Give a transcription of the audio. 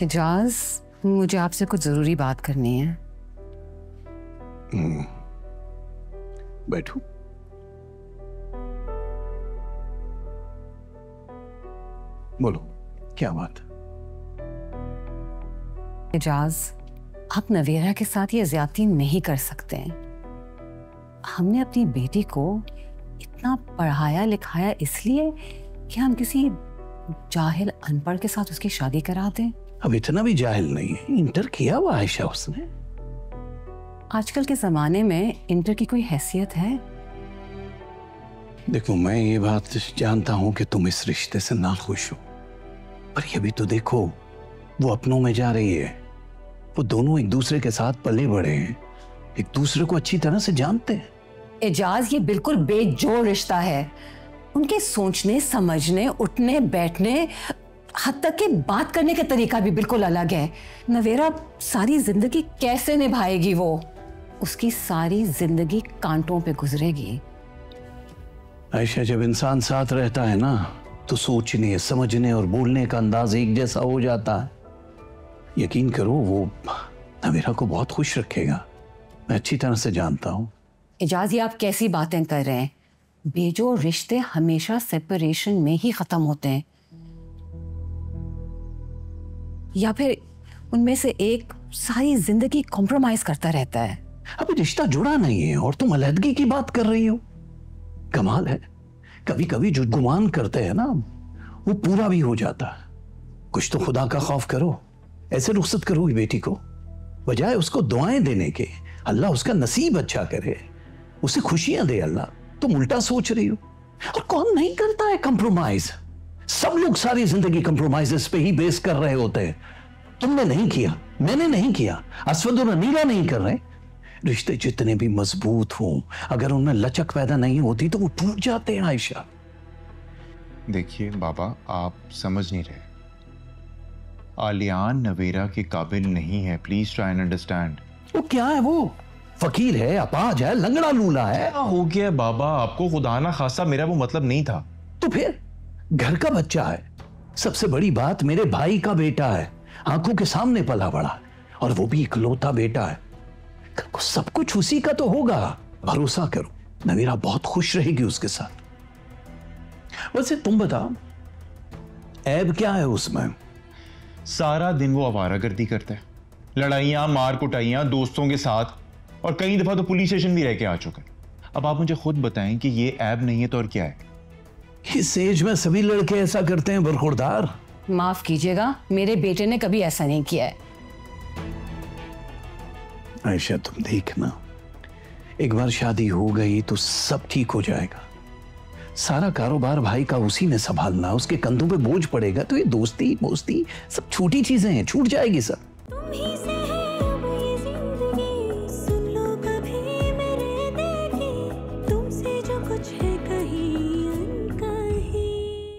एजाज, मुझे आपसे कुछ जरूरी बात करनी है। बैठो। बोलो, क्या बात? एजाज, आप नवेरा के साथ ये ज्यादती नहीं कर सकते हैं। हमने अपनी बेटी को इतना पढ़ाया लिखाया इसलिए कि हम किसी जाहिल अनपढ़ के साथ उसकी शादी करा दें। अब इतना भी जाहिल नहीं है, इंटर किया हुआ आयशा उसने। आजकल के जमाने में इंटर की कोई हैसियत है? देखो, मैं ये बात जानता हूं कि तुम इस रिश्ते से नाखुश हो, पर ये भी तो देखो, वो अपनों में जा रही है। वो दोनों एक दूसरे के साथ पले बढ़े हैं, एक दूसरे को अच्छी तरह से जानते हैं। एजाज, ये बिल्कुल बेजोड़ रिश्ता है। उनके सोचने समझने उठने बैठने हद तक कि बात करने का तरीका भी बिल्कुल अलग है। नवेरा सारी जिंदगी कैसे निभाएगी? वो उसकी सारी जिंदगी कांटों पे गुजरेगी। आयशा, जब इंसान साथ रहता है ना तो सोचने समझने और बोलने का अंदाज एक जैसा हो जाता है। यकीन करो, वो नवेरा को बहुत खुश रखेगा, मैं अच्छी तरह से जानता हूं। एजाज, ये आप कैसी बातें कर रहे हैं? बेजोड़ रिश्ते हमेशा सेपरेशन में ही खत्म होते हैं, या फिर उनमें से एक सारी जिंदगी कॉम्प्रोमाइज करता रहता है। अभी रिश्ता जुड़ा नहीं है और तुम अलहदगी की बात कर रही हो। कमाल है, कभी कभी जो गुमान करते हैं ना वो पूरा भी हो जाता है। कुछ तो खुदा का खौफ करो। ऐसे रुखसत करोगी बेटी को, बजाय उसको दुआएं देने के अल्लाह उसका नसीब अच्छा करे, उसे खुशियां दे अल्लाह, तुम उल्टा सोच रही हो। और कौन नहीं करता है कंप्रोमाइज? सब लोग सारी जिंदगी कंप्रोमाइजेस पे ही बेस कर रहे होते हैं। तुमने नहीं किया, मैंने नहीं किया, असवद और अनीरा नहीं कर रहे। रिश्ते जितने भी मजबूत हों, अगर उनमें लचक पैदा नहीं होती तो वो टूट जाते हैं आयशा। देखिए बाबा, आप समझ नहीं रहे। आलियान नवेरा के काबिल नहीं है, प्लीज ट्राई एंड अंडरस्टैंड। वो क्या है? वो फकीर है, अपाज है, लंगड़ा लूला है। क्या हो गया बाबा आपको? खुदा ना खासा मेरा वो मतलब नहीं था। तो फिर घर का बच्चा है, सबसे बड़ी बात मेरे भाई का बेटा है, आंखों के सामने पला बड़ा, और वो भी इकलौता बेटा है। कल को सब कुछ उसी का तो होगा, भरोसा करो, नवीरा बहुत खुश रहेगी उसके साथ। वैसे तुम बताओ, ऐब क्या है उसमें? सारा दिन वो आवारागर्दी करता है, लड़ाइयां मार कुटाइयां दोस्तों के साथ, और कई दफा तो पुलिस स्टेशन भी रह के आ चुका है। अब आप मुझे खुद बताएं कि ये ऐब नहीं है तो और क्या है? इस एज में सभी लड़के ऐसा करते हैं बरखुरदार। माफ कीजिएगा, मेरे बेटे ने कभी ऐसा नहीं किया है। आयशा, तुम देखना, एक बार शादी हो गई तो सब ठीक हो जाएगा। सारा कारोबार भाई का उसी ने संभालना, उसके कंधों पे बोझ पड़ेगा तो ये दोस्ती मोस्ती सब छोटी चीजें हैं, छूट जाएगी सब।